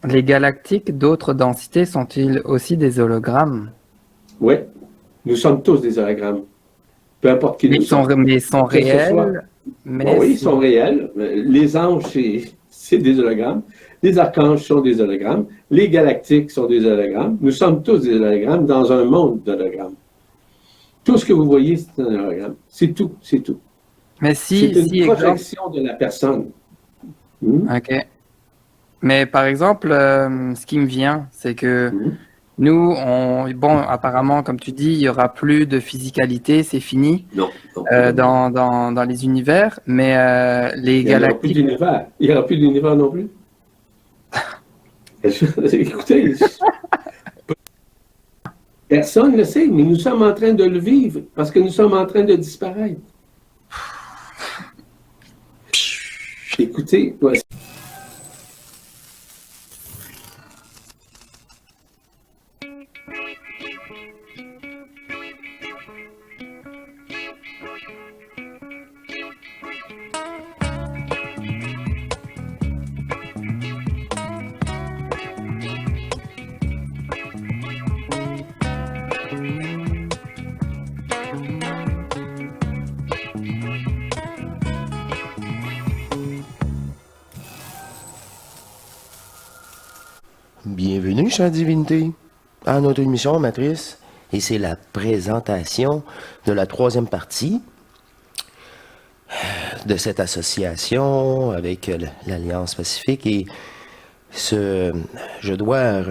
Les galactiques d'autres densités sont-ils aussi des hologrammes? Oui, nous sommes tous des hologrammes. Peu importe qui Mais nous ils sont, sommes. mais ils sont Que ce soit, réels, bon, mais oui, ils sont si. réels. Les anges, c'est des hologrammes. Les archanges sont des hologrammes. Les galactiques sont des hologrammes. Nous sommes tous des hologrammes dans un monde d'hologrammes. Tout ce que vous voyez, c'est un hologramme. C'est tout, c'est tout. Mais C'est une si exemple, projection de la personne. Hmm? ok. Mais par exemple, ce qui me vient, c'est que Hmm? nous, bon, apparemment, comme tu dis, il y aura plus de physicalité, c'est fini Non, non, non, non, non. dans les univers, mais les Il n'y en aura plus galactiques, d'univers. Il n'y aura plus d'univers non plus. Écoutez, personne ne le sait, mais nous sommes en train de le vivre parce que nous sommes en train de disparaître. Écoutez, ouais. Bienvenue, chère divinité, à notre émission Matrice. Et c'est la présentation de la troisième partie de cette association avec l'Alliance Pacifique. Et je dois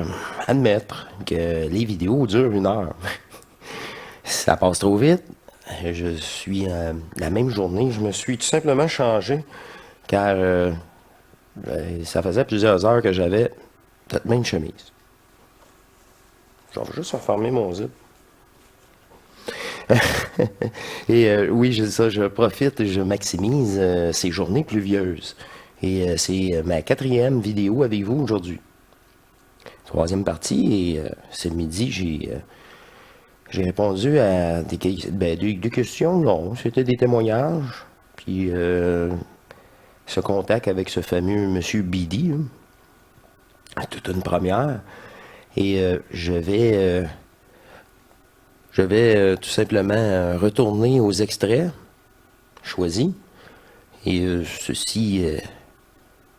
admettre que les vidéos durent 1 heure. Ça passe trop vite. La même journée, je me suis tout simplement changé car ça faisait plusieurs heures que j'avais cette même chemise. Je vais juste refermer mon zip. Et oui, je profite, je maximise ces journées pluvieuses. Et c'est ma 4e vidéo avec vous aujourd'hui. Troisième partie, et ce midi, j'ai répondu à des questions. Non, c'était des témoignages. Puis ce contact avec ce fameux monsieur Bidi, toute une première. Et je vais tout simplement retourner aux extraits choisis. Et ceci,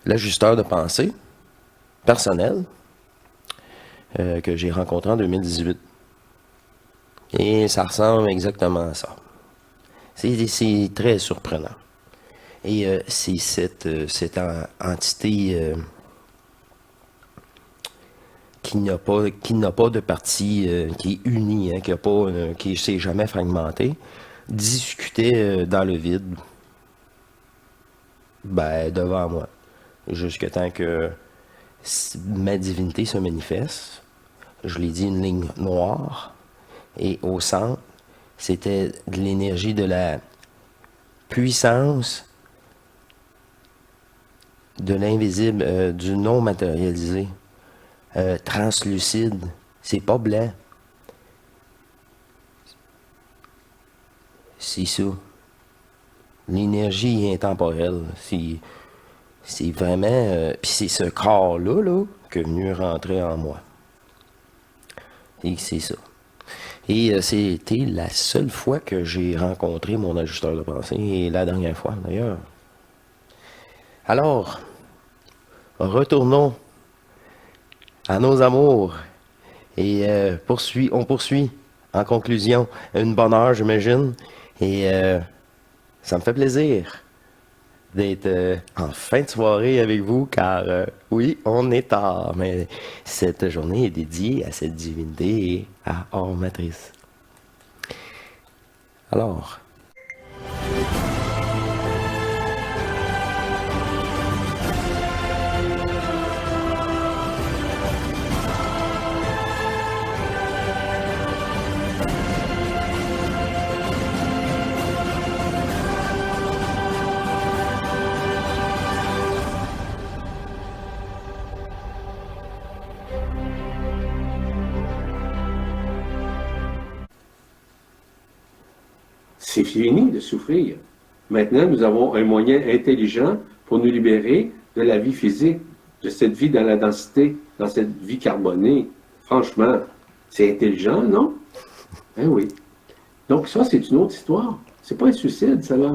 l'ajusteur de pensée personnel que j'ai rencontré en 2018. Et ça ressemble exactement à ça. C'est très surprenant. Et c'est cette entité qui n'a pas de partie qui est unie, hein, qui ne s'est jamais fragmentée, discutait dans le vide, devant moi, jusqu'à temps que ma divinité se manifeste. Je l'ai dit, une ligne noire, et au centre, c'était de l'énergie de la puissance de l'invisible, du non matérialisé, translucide. C'est pas blanc. C'est ça. L'énergie est intemporelle. C'est vraiment... puis c'est ce corps-là là, qui est venu rentrer en moi. Et c'est ça. Et c'était la seule fois que j'ai rencontré mon ajusteur de pensée, et la dernière fois d'ailleurs. Alors, retournons à nos amours. Et on poursuit. En conclusion, une bonne heure, j'imagine. Et ça me fait plaisir d'être en fin de soirée avec vous, car oui, on est tard, mais cette journée est dédiée à cette divinité et à Hors Matrice. Alors, C'est fini de souffrir. Maintenant, nous avons un moyen intelligent pour nous libérer de la vie physique de cette vie dans la densité, dans cette vie carbonée, franchement, c'est intelligent, non? Ben oui. Donc ça, c'est une autre histoire. C'est pas un suicide, ça, là.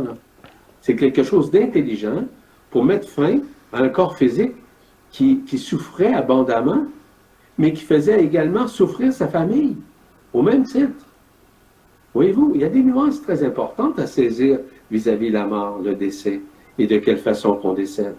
C'est quelque chose d'intelligent pour mettre fin à un corps physique qui souffrait abondamment, mais qui faisait également souffrir sa famille, au même titre. Voyez-vous, il y a des nuances très importantes à saisir vis-à-vis de la mort, le décès, et de quelle façon qu'on décède.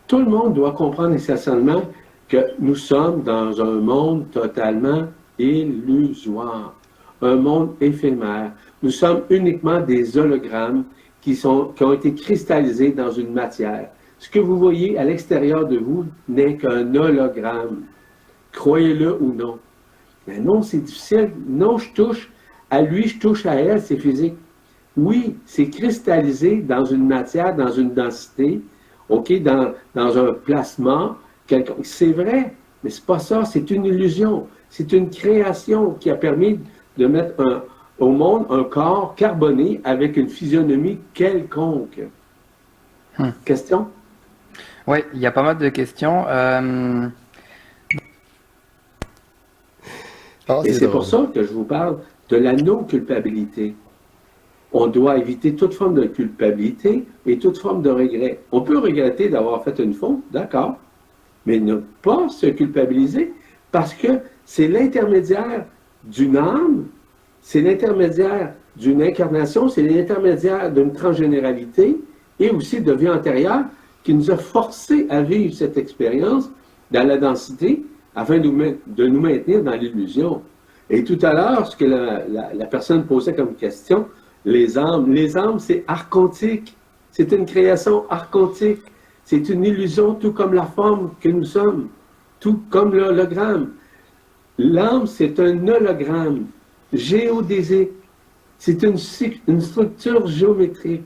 Tout le monde doit comprendre essentiellement que nous sommes dans un monde totalement illusoire, un monde éphémère. Nous sommes uniquement des hologrammes qui ont été cristallisés dans une matière. Ce que vous voyez à l'extérieur de vous n'est qu'un hologramme. Croyez-le ou non. Mais non, c'est difficile. Non, je touche à lui, je touche à elle, c'est physique. Oui, c'est cristallisé dans une matière, dans une densité, OK, dans un plasma. C'est vrai, mais c'est pas ça, c'est une illusion. C'est une création qui a permis de mettre au monde un corps carboné avec une physionomie quelconque. Question? Oui, il y a pas mal de questions. Et c'est pour ça que je vous parle de la non-culpabilité. On doit éviter toute forme de culpabilité et toute forme de regret. On peut regretter d'avoir fait une faute, d'accord, mais ne pas se culpabiliser parce que c'est l'intermédiaire d'une âme, c'est l'intermédiaire d'une incarnation, c'est l'intermédiaire d'une transgénéralité et aussi de vie antérieure qui nous a forcés à vivre cette expérience dans la densité afin de nous maintenir dans l'illusion. Et tout à l'heure, ce que la personne posait comme question, les âmes, c'est archontique. C'est une création archontique. C'est une illusion, tout comme la forme que nous sommes, tout comme l'hologramme. L'âme, c'est un hologramme géodésique. C'est une structure géométrique.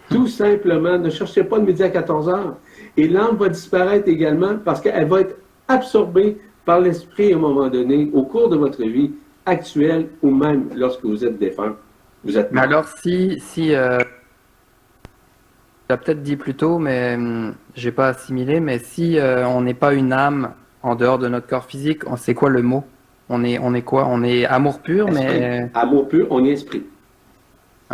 Tout simplement, ne cherchez pas de midi à 14 heures. Et l'âme va disparaître également parce qu'elle va être absorbée par l'esprit à un moment donné, au cours de votre vie actuelle ou même lorsque vous êtes défunt. Vous êtes Mais mort. alors, tu l'as peut-être dit plus tôt, mais j'ai pas assimilé, mais si on n'est pas une âme en dehors de notre corps physique, c'est quoi le mot? On est quoi? On est amour pur, Esprit. mais... Amour pur, on est esprit.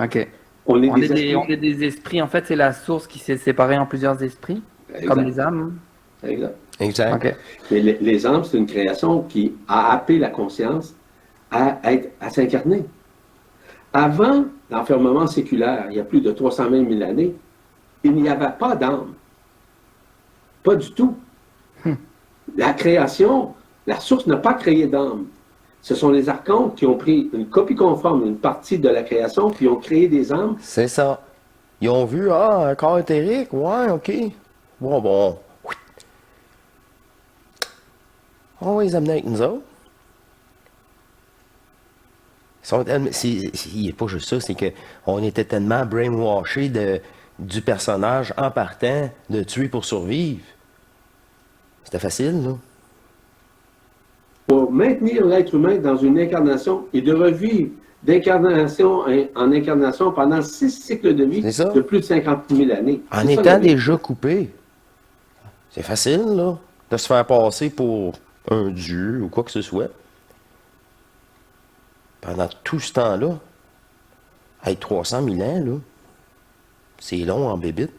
Ok. On est On des est esprits. on est des esprits, en fait, c'est la source qui s'est séparée en plusieurs esprits, comme Exact. les âmes. Exact. Exact. Ok. Mais les âmes, c'est une création qui a appelé la conscience à s'incarner. Avant l'enfermement séculaire, il y a plus de 320 000 années, il n'y avait pas d'âme. Pas du tout. La création, la source n'a pas créé d'âme. Ce sont les archontes qui ont pris une copie conforme, une partie de la création, puis ont créé des âmes. C'est ça. Ils ont vu, un corps éthérique, ouais, ok. Bon. On va les amener avec nous autres. Il n'est pas juste ça, c'est qu'on était tellement brainwashés du personnage en partant de tuer pour survivre. C'était facile, là. Pour maintenir l'être humain dans une incarnation et de revivre d'incarnation en incarnation pendant 6 cycles de vie C'est ça. de plus de 50 000 années. En C'est ça, étant le but. déjà coupé. C'est facile, là, de se faire passer pour un dieu ou quoi que ce soit. Pendant tout ce temps-là, avec 300 000 ans, là, c'est long en bébite.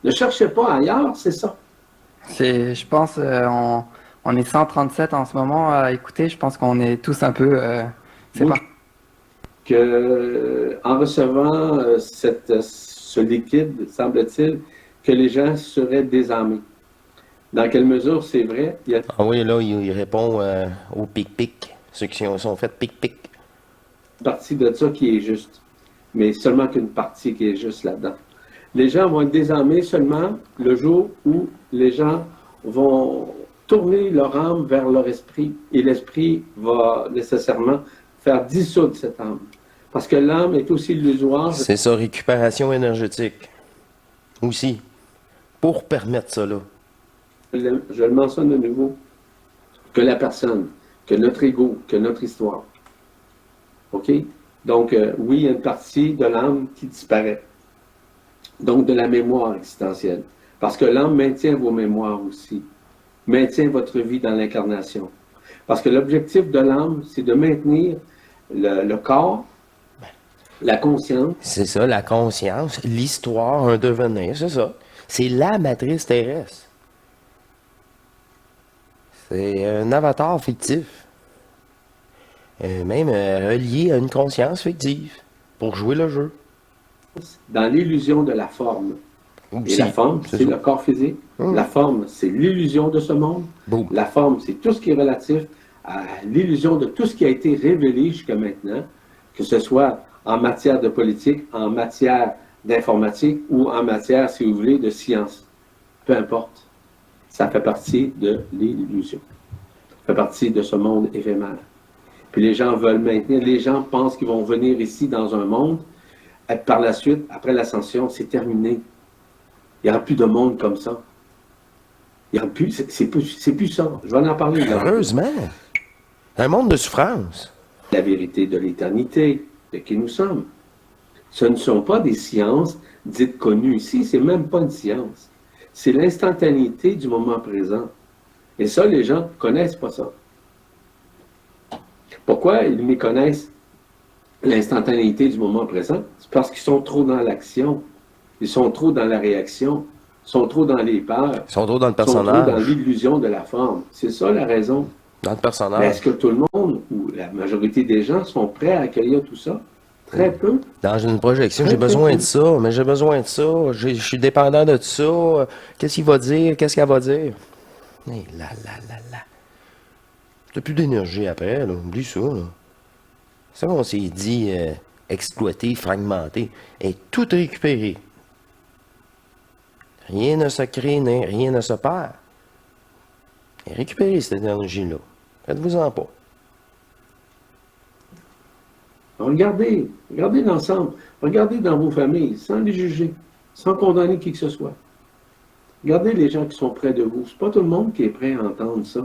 Ne cherchez pas ailleurs, c'est ça. Je pense, on est 137 en ce moment à écouter. Je pense qu'on est tous un peu... c'est Oui. pas... En recevant ce liquide, semble-t-il, que les gens seraient désarmés. Dans quelle mesure c'est vrai? Il y a Ah oui, là, il répond au pic-pic. Ceux qui sont faits pic-pic. une partie de ça qui est juste, mais seulement qu'une partie qui est juste là-dedans. Les gens vont être désarmés seulement le jour où les gens vont tourner leur âme vers leur esprit et l'esprit va nécessairement faire dissoudre cette âme. Parce que l'âme est aussi illusoire. C'est ça, récupération énergétique. Aussi. Pour permettre ça, là. Je le mentionne de nouveau, que la personne, que notre ego, que notre histoire. OK? Donc, oui, il y a une partie de l'âme qui disparaît. Donc, de la mémoire existentielle. Parce que l'âme maintient vos mémoires aussi, maintient votre vie dans l'incarnation. Parce que l'objectif de l'âme, c'est de maintenir le corps, la conscience. C'est ça, la conscience, l'histoire, un devenir, c'est ça. C'est la matrice terrestre. C'est un avatar fictif. Même relié à une conscience fictive pour jouer le jeu. Dans l'illusion de la forme. Et la forme, c'est le corps physique. La forme, c'est l'illusion de ce monde. Boum. La forme, c'est tout ce qui est relatif à l'illusion de tout ce qui a été révélé jusqu'à maintenant, que ce soit en matière de politique, en matière d'informatique ou en matière, si vous voulez, de science. Peu importe. Ça fait partie de l'illusion. Ça fait partie de ce monde éphémère. Puis les gens veulent maintenir, les gens pensent qu'ils vont venir ici dans un monde, et par la suite, après l'ascension, c'est terminé. Il n'y aura plus de monde comme ça. Il n'y aura plus, c'est plus ça. Je vais en parler. Heureusement. Un monde de souffrance. La vérité de l'éternité, de qui nous sommes. Ce ne sont pas des sciences dites connues ici, c'est même pas une science. C'est l'instantanéité du moment présent. Et ça, les gens ne connaissent pas ça. Pourquoi ils méconnaissent l'instantanéité du moment présent? C'est parce qu'ils sont trop dans l'action. Ils sont trop dans la réaction. Ils sont trop dans les peurs. Ils sont trop dans le Ils sont trop personnage. dans l'illusion de la forme. C'est ça la raison. Dans le Mais personnage. est-ce que tout le monde ou la majorité des gens sont prêts à accueillir tout ça? Très peu. Dans une projection, Très, j'ai très besoin peu. de ça, mais j'ai besoin de ça, je suis dépendant de ça, qu'est-ce qu'il va dire, qu'est-ce qu'elle va dire? Hey, là. T'as plus d'énergie après, là. Oublie ça, là. Ça, on s'est dit exploiter, fragmenter, et tout récupérer. Rien ne se crée, rien ne se perd. Et récupérez cette énergie-là. Faites-vous-en pas. Regardez l'ensemble. Regardez dans vos familles, sans les juger, sans condamner qui que ce soit. Regardez les gens qui sont près de vous. C'est pas tout le monde qui est prêt à entendre ça.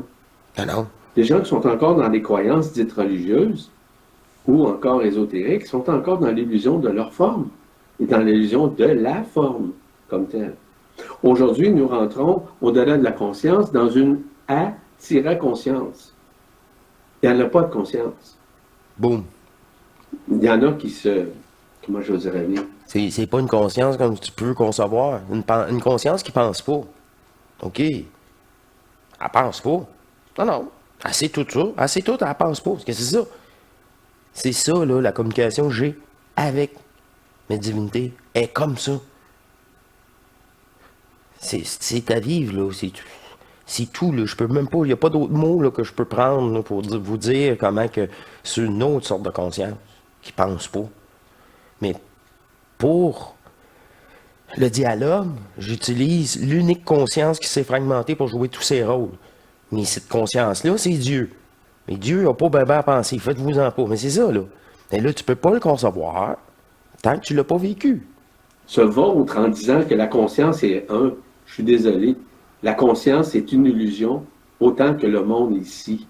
Ah non. Les gens qui sont encore dans des croyances dites religieuses ou encore ésotériques sont encore dans l'illusion de leur forme et dans l'illusion de la forme comme telle. Aujourd'hui, nous rentrons au-delà de la conscience dans une attirant-conscience. Il n'y en a pas de conscience. Boum. Il y en a qui se... Comment je dirais bien? C'est pas une conscience comme tu peux concevoir. Une conscience qui pense pas. OK. Elle pense pas. Non. Elle sait tout ça. Elle sait tout, elle pense pas. Qu'est-ce que c'est ça? C'est ça, là, la communication que j'ai avec mes divinités. Elle est comme ça. C'est à vivre, là. C'est tout, là. Je peux même pas... Il n'y a pas d'autres mots là, que je peux prendre là, pour vous dire comment que c'est une autre sorte de conscience qui pense pas. Mais pour le dialogue, j'utilise l'unique conscience qui s'est fragmentée pour jouer tous ses rôles. Mais cette conscience-là, c'est Dieu. Mais Dieu n'a pas ben à penser, faites-vous-en pas. Mais c'est ça, là. Et là, tu peux pas le concevoir tant que tu l'as pas vécu. Se vautre en disant que la conscience est un. Je suis désolé. La conscience est une illusion autant que le monde ici.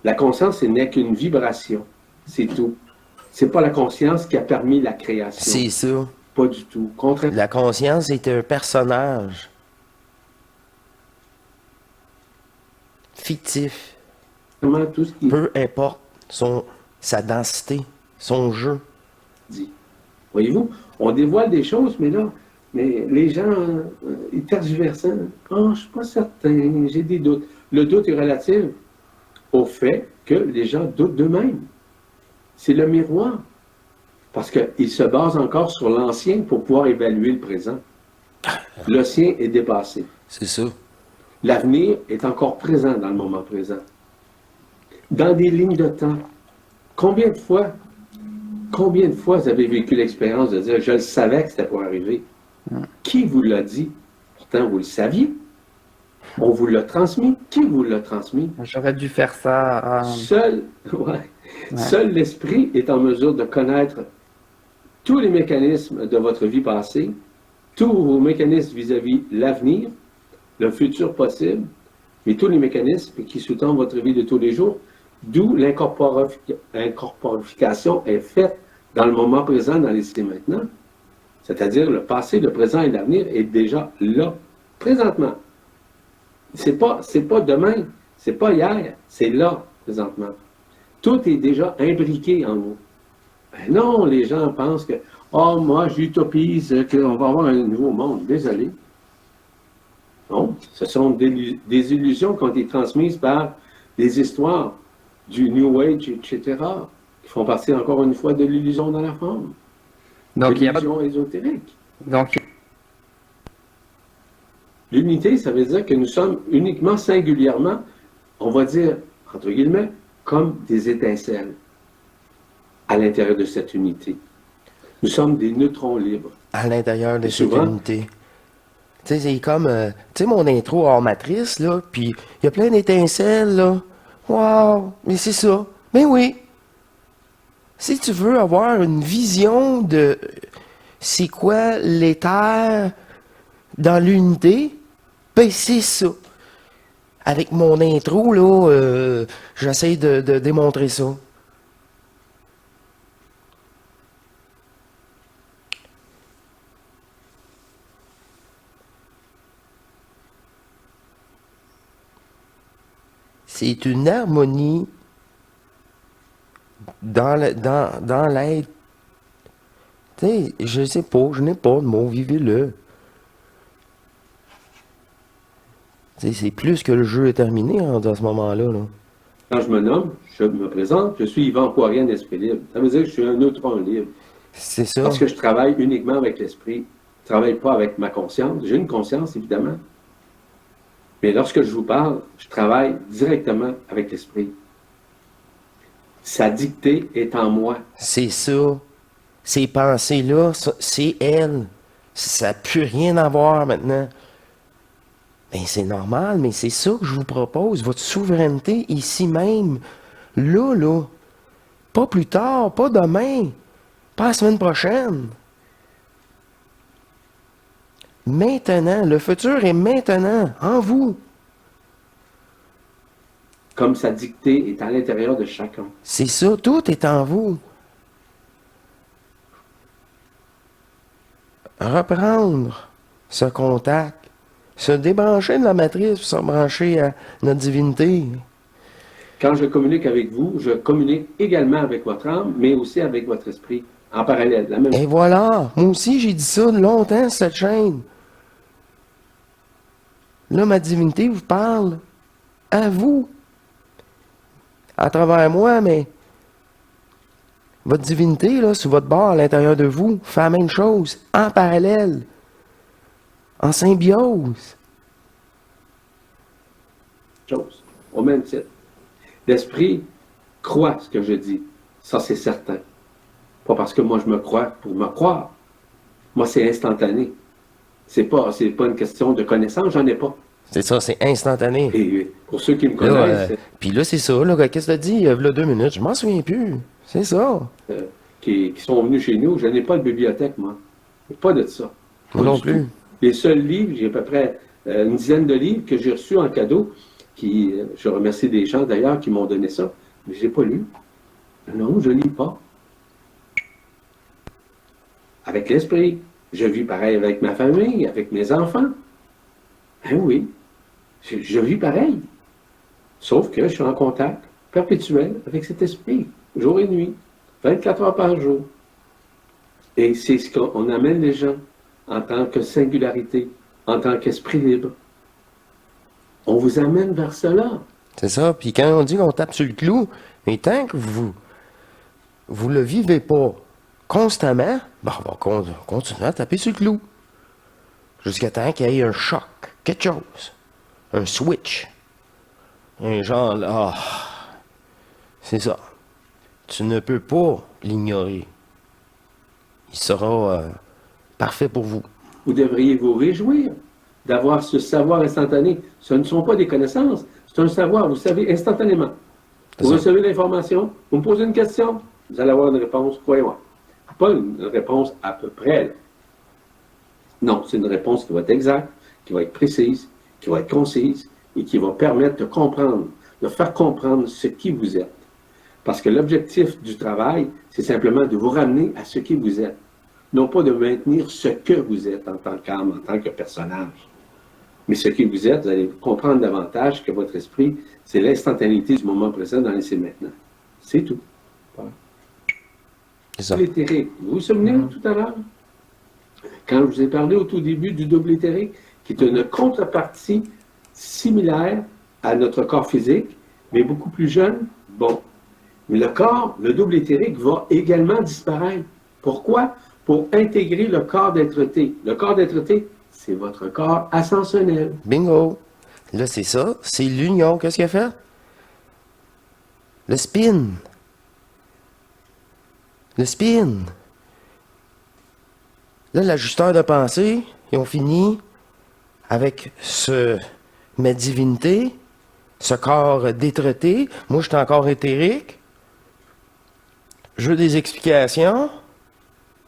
La conscience n'est qu'une vibration. C'est tout. C'est pas la conscience qui a permis la création. C'est ça. Pas du tout. Contrairement. La conscience est un personnage fictif. Tout ce qui Peu importe sa densité, son jeu. dit. Voyez-vous, on dévoile des choses, mais les gens, ils tergiversent. Je suis pas certain, j'ai des doutes. Le doute est relatif au fait que les gens doutent d'eux-mêmes. C'est le miroir. Parce qu'ils se basent encore sur l'ancien pour pouvoir évaluer le présent. L'ancien est dépassé. C'est ça. L'avenir est encore présent dans le moment présent. Dans des lignes de temps. Combien de fois vous avez vécu l'expérience de dire « je le savais que c'était pour arriver ». Qui vous l'a dit? Pourtant, vous le saviez. On vous l'a transmis. Qui vous l'a transmis? J'aurais dû faire ça. Seul l'esprit est en mesure de connaître tous les mécanismes de votre vie passée, tous vos mécanismes vis-à-vis l'avenir, le futur possible, mais tous les mécanismes qui sous-tendent votre vie de tous les jours, d'où l'incorporification est faite dans le moment présent, dans les ici et maintenant. C'est-à-dire le passé, le présent et l'avenir est déjà là, présentement. C'est pas demain, c'est pas hier, c'est là, présentement. Tout est déjà imbriqué en nous. Ben non, les gens pensent que, oh, moi, j'utopise qu'on va avoir un nouveau monde. Désolé. Non, ce sont des illusions qui ont été transmises par des histoires du New Age, etc., qui font partie encore une fois de l'illusion dans la forme. Donc, il y a pas L'illusion ésotérique. donc, L'unité, ça veut dire que nous sommes uniquement, singulièrement, on va dire, entre guillemets, comme des étincelles à l'intérieur de cette unité. Nous sommes des neutrons libres. À l'intérieur de Et cette souvent- unité. Tu sais, c'est comme, tu sais, mon intro hors matrice, là, puis il y a plein d'étincelles, là. Wow! Mais c'est ça. Mais oui! Si tu veux avoir une vision de c'est quoi l'éther dans l'unité, ben c'est ça. Avec mon intro, là, j'essaie de démontrer ça. C'est une harmonie dans l'être. Tu sais, je sais pas, je n'ai pas de mots, vivez-le. Tu sais, c'est plus que le jeu est terminé à ce moment-là. Là. Quand je me nomme, je me présente, je suis Yvan Poirier, un esprit libre. Ça veut dire que je suis un neutron libre. C'est ça. Parce que je travaille uniquement avec l'esprit. Je ne travaille pas avec ma conscience. J'ai une conscience, évidemment. Mais lorsque je vous parle, je travaille directement avec l'esprit. Sa dictée est en moi. C'est ça. Ces pensées-là, c'est elle. Ça n'a plus rien à voir maintenant. Ben, c'est normal, mais c'est ça que je vous propose. Votre souveraineté ici même. Là, là. Pas plus tard, pas demain. Pas la semaine prochaine. Maintenant. Le futur est maintenant. En vous. Comme sa dictée est à l'intérieur de chacun. C'est ça. Tout est en vous. Reprendre ce contact. Se débrancher de la matrice, se brancher à notre divinité. Quand je communique avec vous, je communique également avec votre âme, mais aussi avec votre esprit, en parallèle. La même Et voilà, moi aussi j'ai dit ça longtemps sur cette chaîne. Là, ma divinité vous parle à vous, à travers moi, mais votre divinité, là, sur votre bord, à l'intérieur de vous, fait la même chose, en parallèle, en symbiose. chose, au même titre. L'esprit croit ce que je dis. Ça, c'est certain. Pas parce que moi, je me crois pour me croire. Moi, c'est instantané. C'est pas une question de connaissance, j'en ai pas. C'est ça, c'est instantané. Et pour ceux qui me Là, connaissent, puis là, c'est ça, là, qu'est-ce que t'as dit, il y a 2 minutes, je m'en souviens plus. C'est ça. qui sont venus chez nous, je n'ai pas de bibliothèque, moi. Pas de ça. Moi Pas non du plus. tout. Les seuls livres, j'ai à peu près une dizaine de livres que j'ai reçus en cadeau, je remercie des gens d'ailleurs qui m'ont donné ça, mais je n'ai pas lu. Non, je ne lis pas. Avec l'esprit. Je vis pareil avec ma famille, avec mes enfants. Ben oui, je vis pareil. Sauf que je suis en contact perpétuel avec cet esprit, jour et nuit, 24 heures par jour. Et c'est ce qu'on amène les gens en tant que singularité, en tant qu'esprit libre. On vous amène vers cela. C'est ça. Puis quand on dit qu'on tape sur le clou, mais tant que vous le vivez pas constamment, ben on va continuer à taper sur le clou. Jusqu'à temps qu'il y ait un choc, quelque chose. Un switch. Un genre, là, c'est ça. Tu ne peux pas l'ignorer. Il sera parfait pour vous. Vous devriez vous réjouir d'avoir ce savoir instantané. Ce ne sont pas des connaissances, c'est un savoir, vous savez, instantanément. Vous recevez l'information, vous me posez une question, vous allez avoir une réponse, croyez-moi. Pas une réponse à peu près. Là. Non, c'est une réponse qui va être exacte, qui va être précise, qui va être concise et qui va permettre de comprendre, de faire comprendre ce qui vous êtes. Parce que l'objectif du travail, c'est simplement de vous ramener à ce qui vous êtes. non pas de maintenir ce que vous êtes en tant qu'âme, en tant que personnage, mais ce que vous êtes, vous allez comprendre davantage que votre esprit, c'est l'instantanéité du moment présent dans l'essai maintenant. C'est tout. C'est ça. Double éthérique. Vous vous souvenez tout à l'heure? Quand je vous ai parlé au tout début du double éthérique, qui est une contrepartie similaire à notre corps physique, mais beaucoup plus jeune, bon. Mais le corps, le double éthérique, va également disparaître. Pourquoi? Pour intégrer le corps d'être-té. Le corps d'être-té, c'est votre corps ascensionnel. Bingo! Là, c'est ça. C'est l'union. Qu'est-ce qu'il a fait? Le spin. Le spin. Là, l'ajusteur de pensée, ils ont fini avec ma divinité, ce corps détraité. Moi, je suis encore éthérique. Je veux des explications.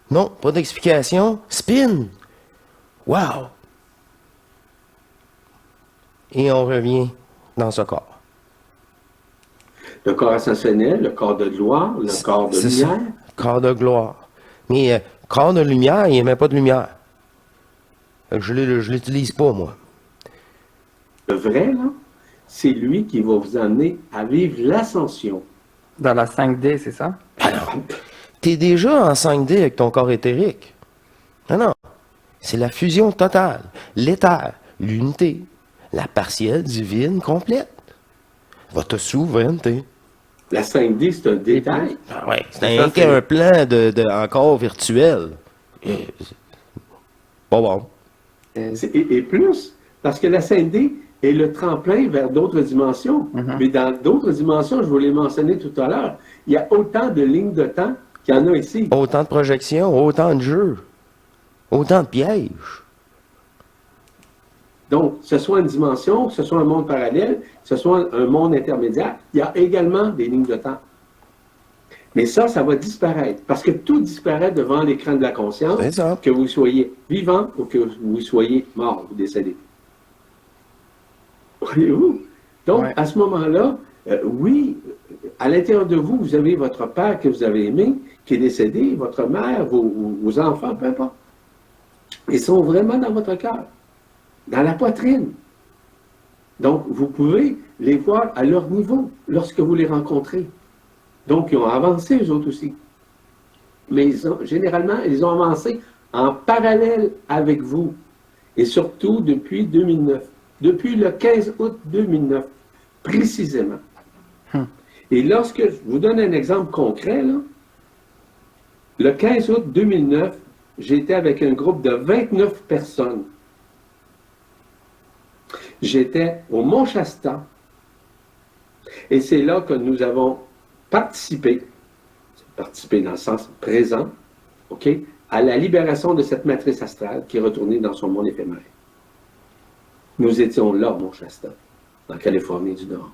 Non, pas d'explications. Spin. Wow! Et on revient dans ce corps. Le corps ascensionnel, le corps de gloire, le corps de C'est ça. lumière. Corps de gloire. Mais corps de lumière, il n'émet pas de lumière. Je l'utilise pas, moi. Le vrai, là, c'est lui qui va vous amener à vivre l'ascension. Dans la 5D, c'est ça? Alors, t'es déjà en 5D avec ton corps éthérique. Non, non. C'est la fusion totale. L'éther, l'unité, la partielle divine complète. Votre souveraineté. La 5D, c'est un détail. Ah ouais, c'est Ça, un, un plan encore virtuel. Bon. Et plus, parce que la 5D est le tremplin vers d'autres dimensions. Mais dans d'autres dimensions, je vous l'ai mentionné tout à l'heure, il y a autant de lignes de temps qu'il y en a ici. Autant de projections, autant de jeux, autant de pièges. Donc, que ce soit une dimension, que ce soit un monde parallèle, que ce soit un monde intermédiaire, il y a également des lignes de temps. Mais ça va disparaître. Parce que tout disparaît devant l'écran de la conscience, C'est ça. que vous soyez vivant ou que vous soyez mort ou décédé. Voyez-vous? Donc, Ouais. à ce moment-là, oui, à l'intérieur de vous, vous avez votre père que vous avez aimé, qui est décédé, votre mère, vos enfants, peu importe. Ils sont vraiment dans votre cœur, dans la poitrine. Donc, vous pouvez les voir à leur niveau lorsque vous les rencontrez. Donc, ils ont avancé, eux autres aussi. Mais généralement, ils ont avancé en parallèle avec vous. Et surtout depuis 2009. Depuis le 15 août 2009, précisément. Et lorsque, je vous donne un exemple concret, là, le 15 août 2009, j'étais avec un groupe de 29 personnes. J'étais au Mont-Shasta. Et c'est là que nous avons participé dans le sens présent, OK, à la libération de cette matrice astrale qui est retournée dans son monde éphémère. Nous étions là, au Mont-Shasta, en Californie du Nord.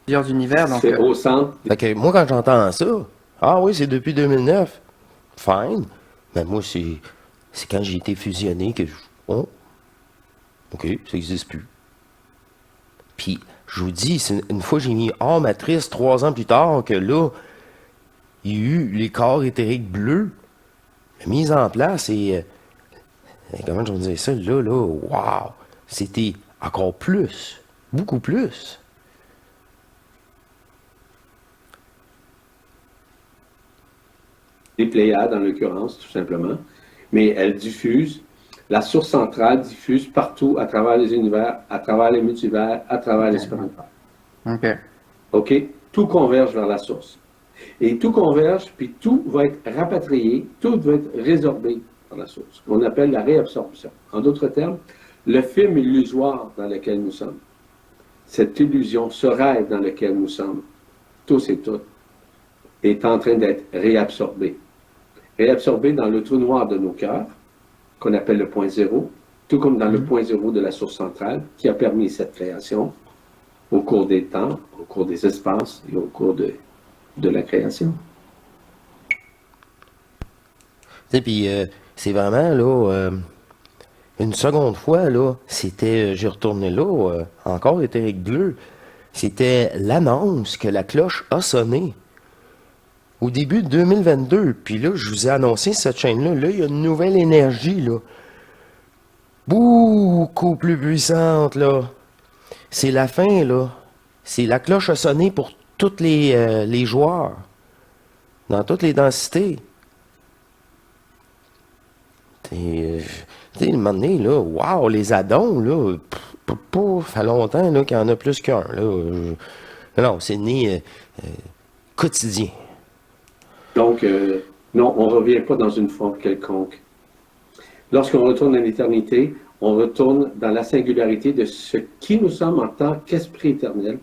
Plusieurs univers, donc C'est au centre. Fait que moi, quand j'entends ça, ah oui, c'est depuis 2009, fine. Mais moi, c'est quand j'ai été fusionné que oh, OK, ça n'existe plus. Puis, je vous dis, c'est une fois j'ai mis hors matrice 3 ans plus tard que là, il y a eu les corps éthériques bleus, mis en place et comment je vais dire ça, là, wow, c'était encore plus, beaucoup plus. Les Pléiades, en l'occurrence, tout simplement. Mais elles diffusent, la source centrale diffuse partout, à travers les univers, à travers les multivers, à travers l'espérance. ok. OK? Tout converge vers la source. Et tout converge, puis tout va être rapatrié, tout va être résorbé par la source, qu'on appelle la réabsorption. En d'autres termes, le film illusoire dans lequel nous sommes, cette illusion, ce rêve dans lequel nous sommes, tous et toutes, est en train d'être réabsorbé. Réabsorbé dans le trou noir de nos cœurs, qu'on appelle le point zéro, tout comme dans le point zéro de la source centrale, qui a permis cette création au cours des temps, au cours des espaces et au cours de la création. Et puis, c'est vraiment, là, une seconde fois, là, c'était, j'ai retourné là, encore éthérique bleu, c'était l'annonce que la cloche a sonné. au début de 2022. Puis là, je vous ai annoncé cette chaîne-là. Là, il y a une nouvelle énergie, là. Beaucoup plus puissante, là. C'est la fin, là. C'est la cloche a sonné pour tous les joueurs. Dans toutes les densités. Tu sais, le moment donné, là, wow, les addons, là, ça fait longtemps là, qu'il y en a plus qu'un. Là. Non, c'est né quotidien. Donc, non, on ne revient pas dans une forme quelconque. Lorsqu'on retourne à l'éternité, on retourne dans la singularité de ce qui nous sommes en tant qu'esprit éternel.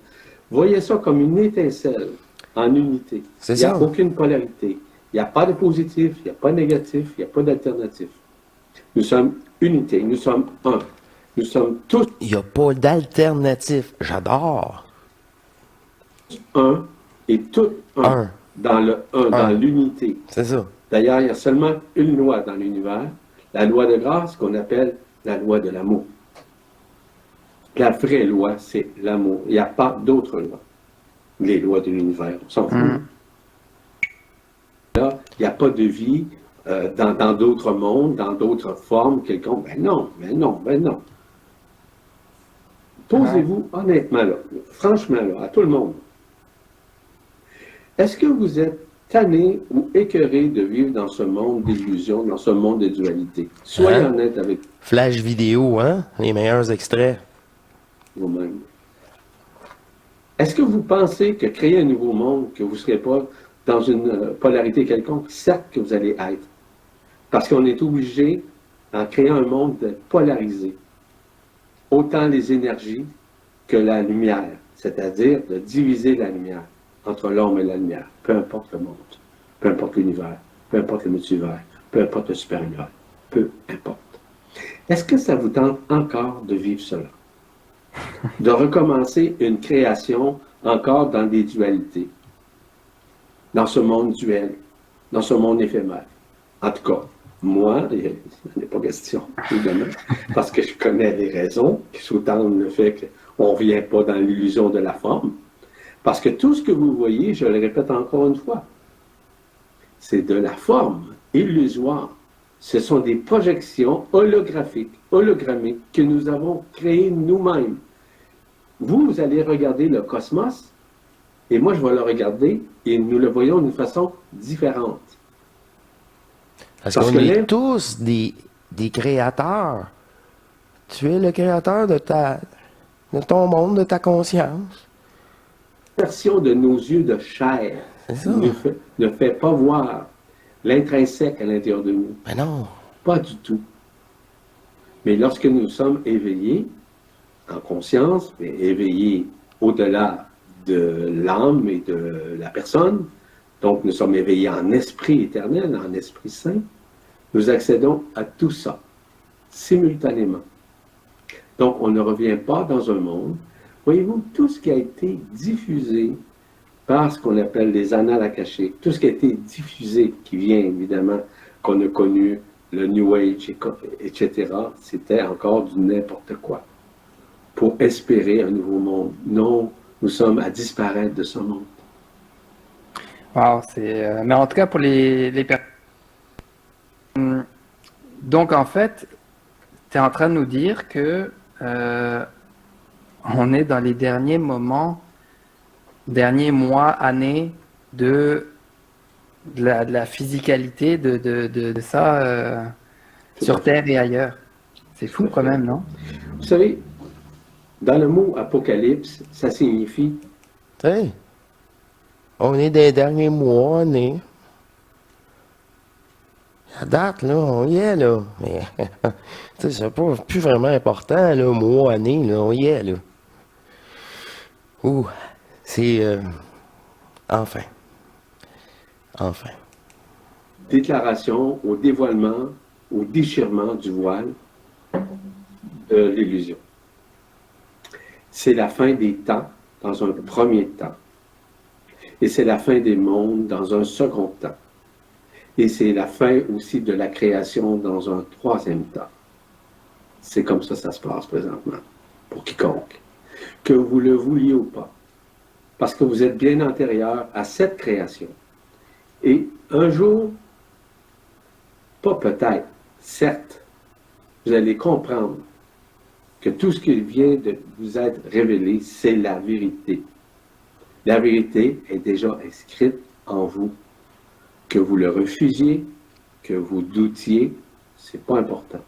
Voyez ça comme une étincelle en unité. C'est Il n'y a ça. aucune polarité. Il n'y a pas de positif, il n'y a pas de négatif, il n'y a pas d'alternatif. Nous sommes unité, nous sommes un. Nous sommes tous Il n'y a pas d'alternative. J'adore. un et tout un. Un. Dans le un, dans Un. l'unité. C'est ça. D'ailleurs, il y a seulement une loi dans l'univers, la loi de grâce qu'on appelle la loi de l'amour. La vraie loi, c'est l'amour. Il n'y a pas d'autre loi. Les lois de l'univers, on s'en fout. Là, il n'y a pas de vie dans d'autres mondes, dans d'autres formes quelconques. Ben non, ben non, ben non. Posez-vous honnêtement, là, franchement, là, à tout le monde. Est-ce que vous êtes tanné ou écœuré de vivre dans ce monde d'illusions, dans ce monde de dualité? Soyez Hein? honnête avec Flash vidéo, hein? Les meilleurs extraits. vous-même. Est-ce que vous pensez que créer un nouveau monde, que vous ne serez pas dans une polarité quelconque? Certes que vous allez être. Parce qu'on est obligé, en créant un monde, de polariser autant les énergies que la lumière, c'est-à-dire de diviser la lumière entre l'ombre et la lumière, peu importe le monde, peu importe l'univers, peu importe le multivers, peu importe le supérieur, peu importe. Est-ce que ça vous tente encore de vivre cela? De recommencer une création encore dans des dualités, dans ce monde duel, dans ce monde éphémère? En tout cas, moi, il n'en est pas question, évidemment, parce que je connais les raisons qui sous-tendent le fait qu'on ne revient pas dans l'illusion de la forme. Parce que tout ce que vous voyez, je le répète encore une fois, c'est de la forme illusoire. Ce sont des projections holographiques, hologrammiques que nous avons créées nous-mêmes. Vous allez regarder le cosmos et moi, je vais le regarder et nous le voyons d'une façon différente. Parce Parce qu'on que est même- tous des créateurs. Tu es le créateur de ton monde, de ta conscience. Version de nos yeux de chair C'est ça. ne fait pas voir l'intrinsèque à l'intérieur de nous. Mais non. Pas du tout. Mais lorsque nous sommes éveillés, en conscience, mais éveillés au-delà de l'âme et de la personne, donc nous sommes éveillés en esprit éternel, en esprit saint, nous accédons à tout ça, simultanément. Donc on ne revient pas dans un monde. Voyez-vous, tout ce qui a été diffusé par ce qu'on appelle les annales akashiques, tout ce qui a été diffusé, qui vient évidemment, qu'on a connu, le New Age, etc., c'était encore du n'importe quoi. Pour espérer un nouveau monde. Non, nous sommes à disparaître de ce monde. Wow, c'est. Mais en tout cas, pour les personnes. Donc, en fait, tu es en train de nous dire que on est dans les derniers moments, derniers mois, années de la physicalité de ça sur Terre et ailleurs. C'est fou quand même, non? Vous savez, dans le mot apocalypse, ça signifie Tu sais, on est des derniers mois, on est. À date, là, on y est, là. Mais, tu sais, c'est pas plus vraiment important, là, mois, année, là, on y est, là. Ouh, c'est. Enfin. Enfin. déclaration au dévoilement, au déchirement du voile de l'illusion. C'est la fin des temps dans un premier temps. Et c'est la fin des mondes dans un second temps. Et c'est la fin aussi de la création dans un troisième temps. C'est comme ça que ça se passe présentement, pour quiconque. Que vous le vouliez ou pas. Parce que vous êtes bien antérieur à cette création. Et un jour, pas peut-être, certes, vous allez comprendre que tout ce qui vient de vous être révélé, c'est la vérité. La vérité est déjà inscrite en vous. Que vous le refusiez, que vous doutiez, c'est pas important.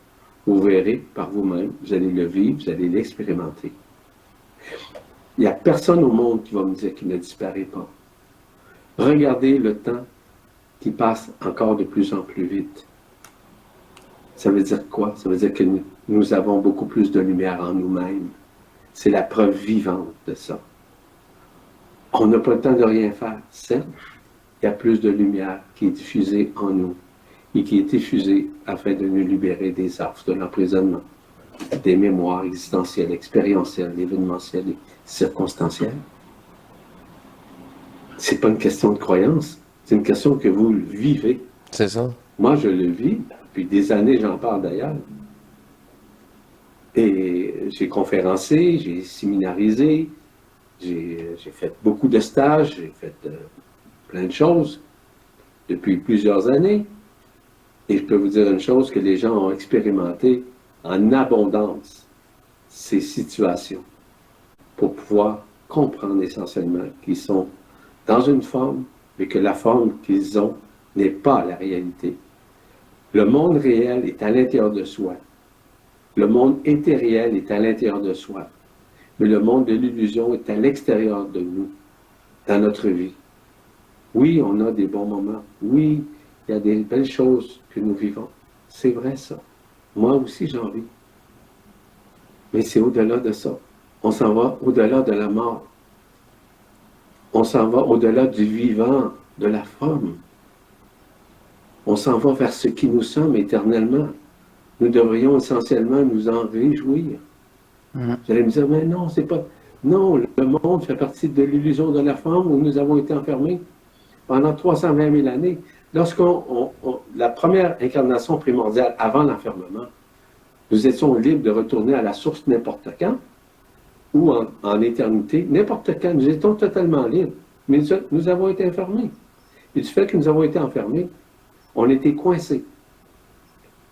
Vous verrez par vous-même, vous allez le vivre, vous allez l'expérimenter. Il n'y a personne au monde qui va me dire qu'il ne disparaît pas. Regardez le temps qui passe encore de plus en plus vite. Ça veut dire quoi? Ça veut dire que nous avons beaucoup plus de lumière en nous-mêmes. C'est la preuve vivante de ça. On n'a pas le temps de rien faire, certes. Il y a plus de lumière qui est diffusée en nous et qui est diffusée afin de nous libérer des affres, de l'emprisonnement, des mémoires existentielles, expérientielles, événementielles et circonstancielles. C'est pas une question de croyance, c'est une question que vous vivez. C'est ça. Moi, je le vis, depuis des années, j'en parle d'ailleurs. Et j'ai conférencé, j'ai séminarisé, j'ai fait beaucoup de stages, j'ai fait plein de choses depuis plusieurs années. Et je peux vous dire une chose, que les gens ont expérimenté en abondance ces situations pour pouvoir comprendre essentiellement qu'ils sont dans une forme, mais que la forme qu'ils ont n'est pas la réalité. Le monde réel est à l'intérieur de soi. Le monde éthériel est à l'intérieur de soi. Mais le monde de l'illusion est à l'extérieur de nous, dans notre vie. Oui, on a des bons moments. Oui, il y a des belles choses que nous vivons. C'est vrai ça. Moi aussi, j'en vis. Mais c'est au-delà de ça. On s'en va au-delà de la mort. On s'en va au-delà du vivant, de la forme. On s'en va vers ce qui nous sommes éternellement. Nous devrions essentiellement nous en réjouir. Vous allez me dire, mais non, c'est pas... Non, le monde fait partie de l'illusion de la forme où nous avons été enfermés pendant 320 000 années. La première incarnation primordiale avant l'enfermement, nous étions libres de retourner à la source n'importe quand ou en éternité, n'importe quand. Nous étions totalement libres, mais nous avons été enfermés. Et du fait que nous avons été enfermés, on était coincés.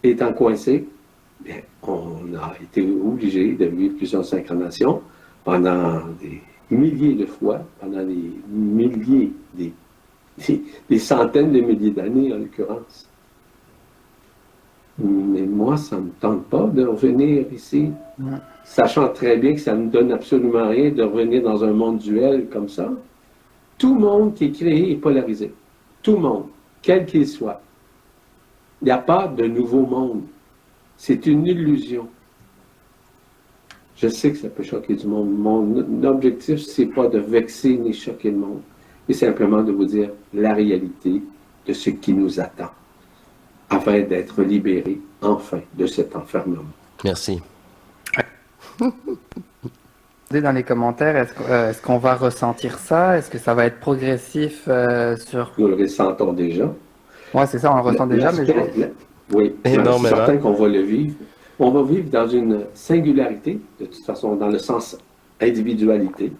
Étant coincés, bien, on a été obligés de vivre plusieurs incarnations pendant des milliers de fois, pendant des milliers, des centaines de milliers d'années en l'occurrence. Mais moi, ça ne me tente pas de revenir ici, sachant très bien que ça ne me donne absolument rien de revenir dans un monde duel comme ça. Tout monde qui est créé est polarisé. Tout monde, quel qu'il soit. Il n'y a pas de nouveau monde. C'est une illusion. Je sais que ça peut choquer du monde. Mon objectif, ce n'est pas de vexer ni choquer le monde, mais simplement de vous dire la réalité de ce qui nous attend, afin d'être libérés, enfin, de cet enfermement. Merci. Dans les commentaires, est-ce qu'on va ressentir ça? Est-ce que ça va être progressif sur... Nous le ressentons déjà. Oui, c'est ça, on le ressent déjà, mais... Oui, je suis énormément. certain qu'on va le vivre. On va vivre dans une singularité, de toute façon, dans le sens individualité.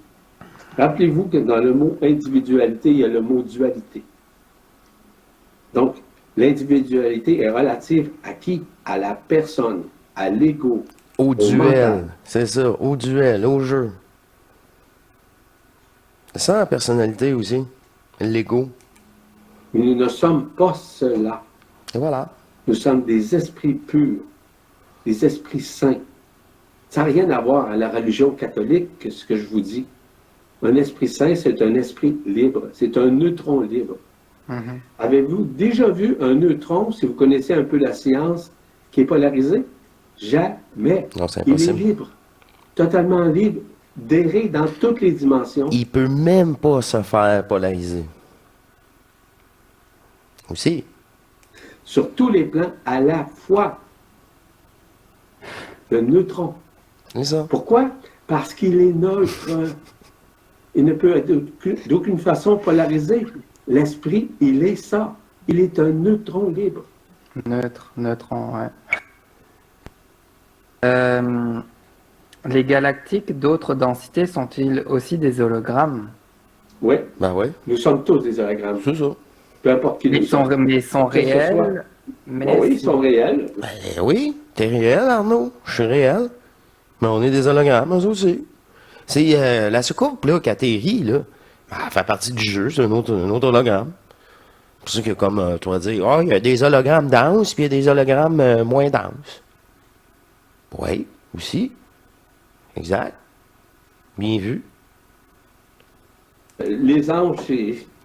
Rappelez-vous que dans le mot individualité, il y a le mot dualité. Donc, l'individualité est relative à qui? À la personne, à l'ego. Au duel, mental. c'est ça, au duel, au jeu. Sans la personnalité aussi, l'ego. Mais nous ne sommes pas cela. Et voilà. Nous sommes des esprits purs, des esprits saints. Ça n'a rien à voir à la religion catholique que ce que je vous dis. Un esprit saint, c'est un esprit libre. C'est un neutron libre. Avez-vous déjà vu un neutron, si vous connaissez un peu la science, qui est polarisé? Jamais. Non, c'est Il est impossible. libre. Totalement libre. D'errer dans toutes les dimensions. Il peut même pas se faire polariser. Aussi. Sur tous les plans, à la fois. Le neutron. C'est ça. Pourquoi? Parce qu'il est neutre. Il ne peut être d'aucune façon polarisé. L'esprit, il est ça. Il est un neutron libre. Neutron, ouais. Les galactiques d'autres densités sont-ils aussi des hologrammes? Oui, Ben ouais, nous sommes tous des hologrammes. c'est ça. peu importe qui nous sommes. Mais ils sont Que ce soit. réels. Mais Oui, ils sont réels. Ben oui, t'es réel, Arnaud. Je suis réel. Mais on est des hologrammes, eux aussi. C'est la soucoupe, là, qui atterrit, là. Elle fait partie du jeu, c'est un autre hologramme. C'est pour ça que, comme tu vas dire, il y a des hologrammes denses, puis il y a des hologrammes moins denses. Oui, aussi. Exact. Bien vu. Les anges,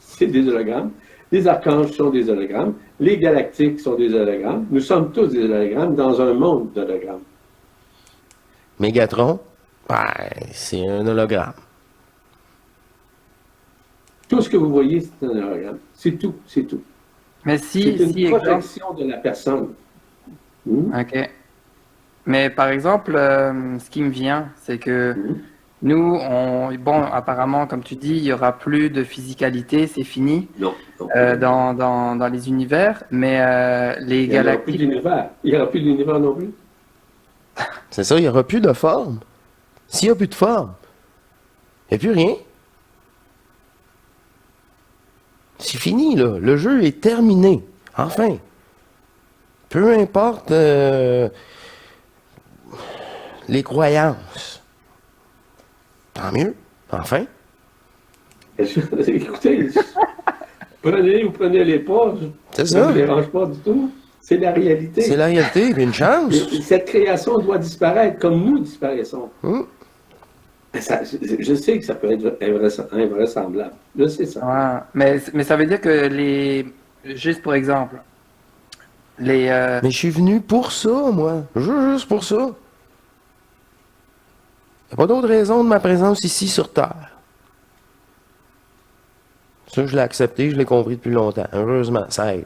c'est des hologrammes. Les archanges sont des hologrammes. Les galactiques sont des hologrammes. Nous sommes tous des hologrammes dans un monde d'hologrammes. Mégatron, ben, c'est un hologramme. Tout ce que vous voyez, c'est un hologramme. C'est tout, c'est tout. Mais C'est une exemple, projection de la personne. ok. Mais par exemple, ce qui me vient, c'est que Mhm. nous, bon, apparemment, comme tu dis, il y aura plus de physicalité, c'est fini Non. non. dans les univers, mais les Il n'y aura plus galactiques. d'univers. Il n'y aura plus d'univers non plus. C'est ça, il n'y aura plus de forme. S'il n'y a plus de forme, il n'y a plus rien. C'est fini, là. Le jeu est terminé. Enfin. Peu importe les croyances. Tant mieux. Enfin. Écoutez, prenez ou prenez-les pas. C'est Ça ne ça. me dérange pas du tout. C'est la réalité. C'est la réalité, puis une chance. Cette création doit disparaître comme nous disparaissons. Hum. Je sais que ça peut être invraisemblable. Je sais ça. Ouais, mais ça veut dire que juste pour exemple, les, Mais je suis venu pour ça, moi. Juste pour ça. Il n'y a pas d'autre raison de ma présence ici sur Terre. Ça, je l'ai accepté, je l'ai compris depuis longtemps. Heureusement, ça aide.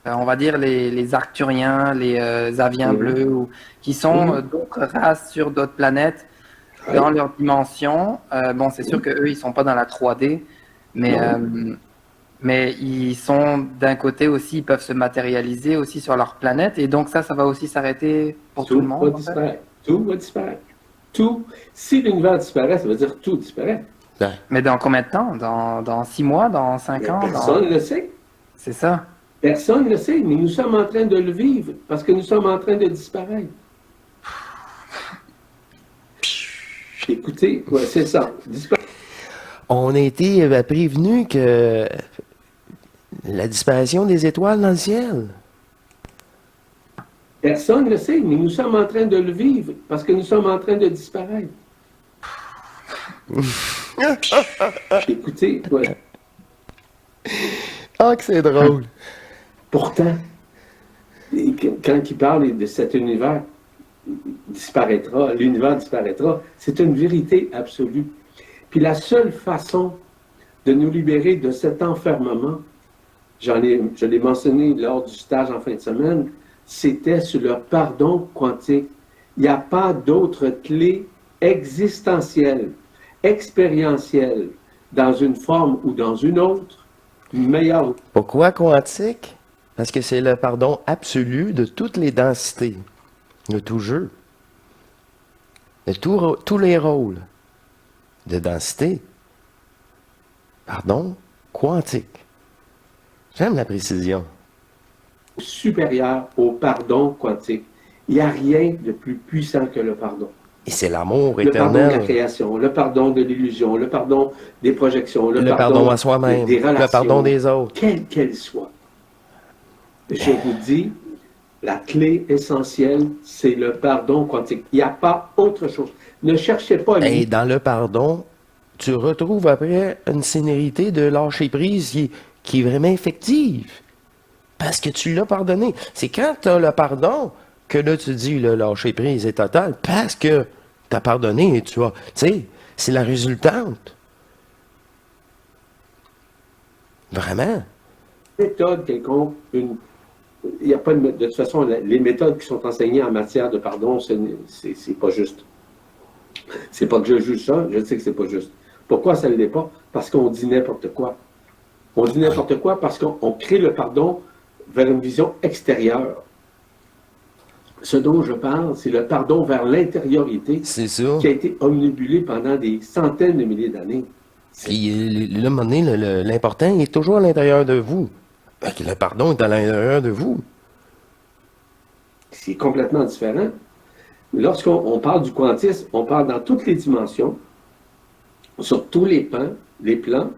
on va dire les Arcturiens, les Aviens Mhm. bleus, qui sont Mhm. d'autres races sur d'autres planètes Ouais. dans leur dimension. Bon, c'est sûr qu'eux, ils sont pas dans la 3D, mais, Non. mais ils sont d'un côté aussi, ils peuvent se matérialiser aussi sur leur planète, et donc ça va aussi s'arrêter pour tout le Tout monde. va en fait. disparaître. Tout va disparaître. Tout. Si l'univers disparaît, ça veut dire tout disparaît. Ben, Mais dans combien de temps? Dans 6 mois, dans 5 Mais ans? personne ne le sait. C'est ça. Personne ne le sait, mais nous sommes en train de le vivre parce que nous sommes en train de disparaître. Écoutez, ouais, c'est ça. on a été prévenus que la disparition des étoiles dans le ciel. Personne ne le sait, mais nous sommes en train de le vivre parce que nous sommes en train de disparaître. Écoutez, ouais. Ah, que c'est drôle. Pourtant, quand il parle de cet univers disparaîtra, l'univers disparaîtra, c'est une vérité absolue. Puis la seule façon de nous libérer de cet enfermement, je l'ai mentionné lors du stage en fin de semaine, c'était sur le pardon quantique. Il n'y a pas d'autre clé existentielle, expérientielle, dans une forme ou dans une autre, meilleure. Pourquoi quantique? Parce que c'est le pardon absolu de toutes les densités, de tout jeu, de tous les rôles de densité. Pardon quantique. J'aime la précision. Supérieur au pardon quantique. Il n'y a rien de plus puissant que le pardon. Et c'est l'amour Le pardon de la éternel. création, le pardon de l'illusion, le pardon des projections, Le pardon à soi-même, des relations, le pardon des autres. quelle qu'elle soit. Je vous dis, la clé essentielle, c'est le pardon quantique. Il n'y a pas autre chose. Ne cherchez pas Et dans le pardon, tu retrouves après une sénérité de lâcher prise qui est vraiment effective. Parce que tu l'as pardonné. C'est quand tu as le pardon que là tu dis le lâcher prise est total. Parce que tu as pardonné et tu as. Tu sais, c'est la résultante. Vraiment. méthode quelconque, il n'y a pas de toute façon, les méthodes qui sont enseignées en matière de pardon, c'est pas juste. C'est pas que je juge ça, je sais que c'est pas juste. Pourquoi ça ne l'est pas? Parce qu'on dit n'importe quoi. On dit n'importe quoi parce qu'on crée le pardon vers une vision extérieure. Ce dont je parle, c'est le pardon vers l'intériorité C'est ça. qui a été omnibulé pendant des centaines de milliers d'années. Puis là, à un moment donné, l'important est toujours à l'intérieur de vous. Le pardon est à l'intérieur de vous. C'est complètement différent. Lorsqu'on parle du quantisme, on parle dans toutes les dimensions, sur tous les plans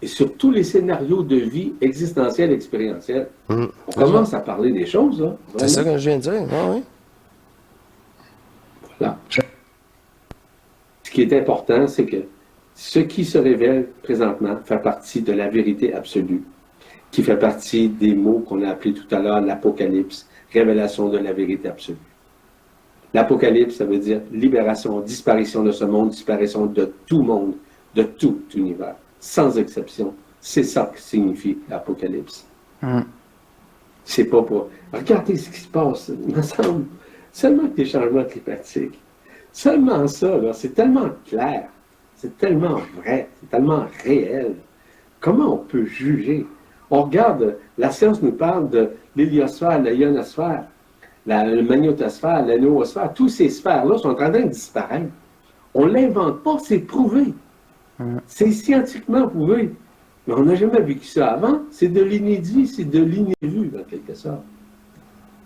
et sur tous les scénarios de vie existentielle, expérientielle. On commence à parler des choses, là. C'est ça que je viens de dire, oui. Voilà. Ce qui est important, c'est que ce qui se révèle présentement fait partie de la vérité absolue, qui fait partie des mots qu'on a appelés tout à l'heure l'Apocalypse, révélation de la vérité absolue. L'Apocalypse, ça veut dire libération, disparition de ce monde, disparition de tout monde, de tout univers, sans exception. C'est ça que signifie l'Apocalypse. C'est pas pour... Regardez ce qui se passe, il me semble. Seulement que des changements climatiques. Seulement ça, là, c'est tellement clair, c'est tellement vrai, c'est tellement réel. Comment on peut juger? On regarde, la science nous parle de l'héliosphère, la ionosphère, la magnétosphère, la noosphère, tous ces sphères-là sont en train de disparaître. On ne l'invente pas, c'est prouvé. C'est scientifiquement prouvé. Mais on n'a jamais vécu ça avant. C'est de l'inédit, c'est de l'inévu, en quelque sorte.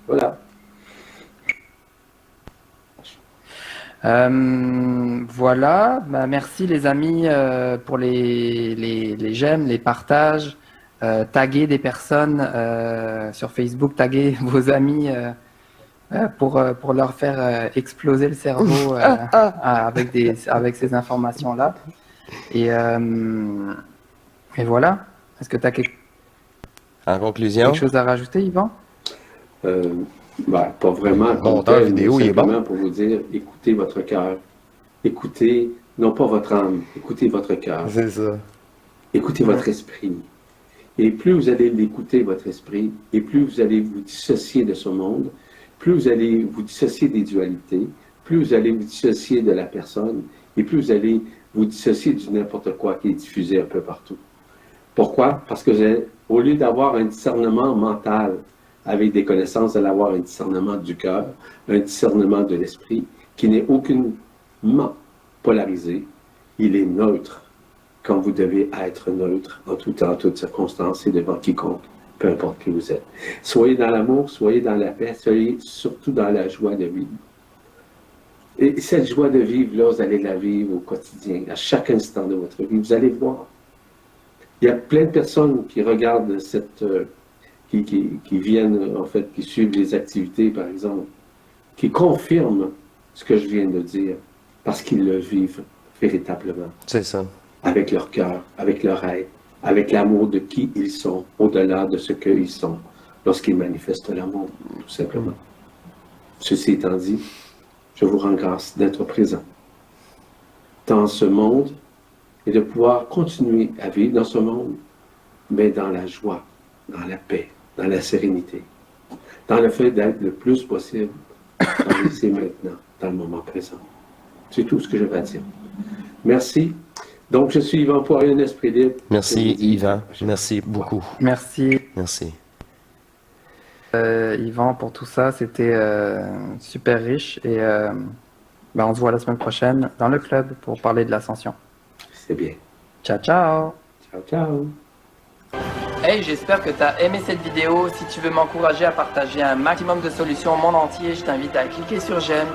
Voilà. Voilà, bah, merci les amis pour les j'aime, les partages, taguer des personnes sur Facebook, taguer vos amis pour leur faire exploser le cerveau avec ces informations-là. Et voilà, est-ce que tu as En conclusion, quelque chose à rajouter, Yvan? Pas vraiment. Monteur vidéo, il est bon. Pour vous dire, écoutez votre cœur. Écoutez, non pas votre âme, écoutez votre cœur. C'est ça. Écoutez votre esprit. Et plus vous allez l'écouter, votre esprit, et plus vous allez vous dissocier de ce monde, plus vous allez vous dissocier des dualités, plus vous allez vous dissocier de la personne, et plus vous allez vous dissocier du n'importe quoi qui est diffusé un peu partout. Pourquoi? Parce que au lieu d'avoir un discernement mental, avec des connaissances, vous allez avoir un discernement du cœur, un discernement de l'esprit, qui n'est aucunement polarisé. Il est neutre, quand vous devez être neutre en tout temps, en toutes circonstances et devant quiconque, peu importe qui vous êtes. Soyez dans l'amour, soyez dans la paix, soyez surtout dans la joie de vivre. Et cette joie de vivre, là, vous allez la vivre au quotidien, à chaque instant de votre vie. Vous allez voir. Il y a plein de personnes qui regardent qui viennent, en fait, qui suivent les activités, par exemple, qui confirment ce que je viens de dire, parce qu'ils le vivent véritablement. C'est ça. Avec leur cœur, avec leur être, avec l'amour de qui ils sont, au-delà de ce qu'ils sont, lorsqu'ils manifestent l'amour, tout simplement. Ceci étant dit, je vous rends grâce d'être présent dans ce monde et de pouvoir continuer à vivre dans ce monde, mais dans la joie, dans la paix, dans la sérénité, dans le fait d'être le plus possible dans l'ici et maintenant, dans le moment présent. C'est tout ce que je vais dire. Merci. Donc, je suis Yvan Poirier, un esprit libre. Merci Yvan, merci beaucoup. Merci. Merci. Yvan, pour tout ça, c'était super riche et on se voit la semaine prochaine dans le club pour parler de l'ascension. C'est bien. Ciao, ciao. Ciao, ciao. Hey, j'espère que tu as aimé cette vidéo. Si tu veux m'encourager à partager un maximum de solutions au monde entier, je t'invite à cliquer sur j'aime,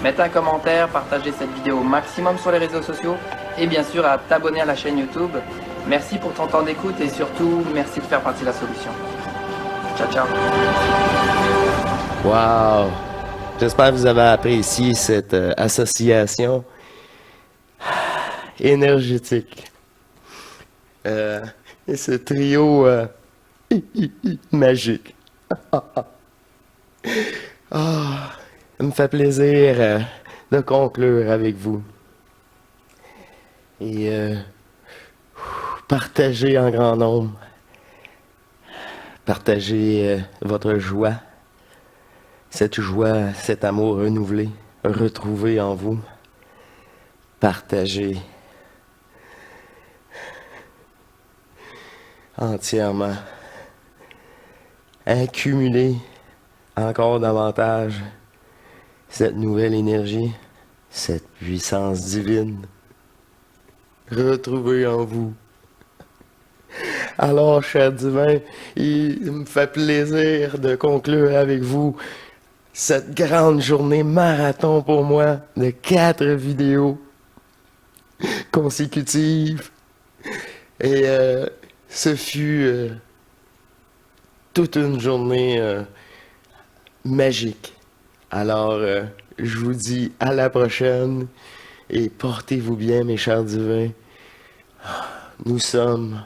mettre un commentaire, partager cette vidéo au maximum sur les réseaux sociaux et bien sûr à t'abonner à la chaîne YouTube. Merci pour ton temps d'écoute et surtout, merci de faire partie de la solution. Ciao, ciao. Wow! J'espère que vous avez apprécié cette association énergétique. Et ce trio magique. Ça me fait plaisir de conclure avec vous. Et partager en grand nombre. Partagez votre joie. Cette joie, cet amour renouvelé, retrouvé en vous. Partagez entièrement. Accumulez encore davantage cette nouvelle énergie, cette puissance divine. Retrouvez en vous. Alors, cher divin, il me fait plaisir de conclure avec vous cette grande journée marathon pour moi de 4 vidéos consécutives. Et ce fut toute une journée magique. Alors, je vous dis à la prochaine et portez-vous bien, mes chers divins. Nous sommes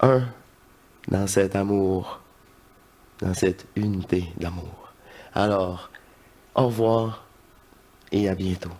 un dans cet amour, dans cette unité d'amour. Alors, au revoir et à bientôt.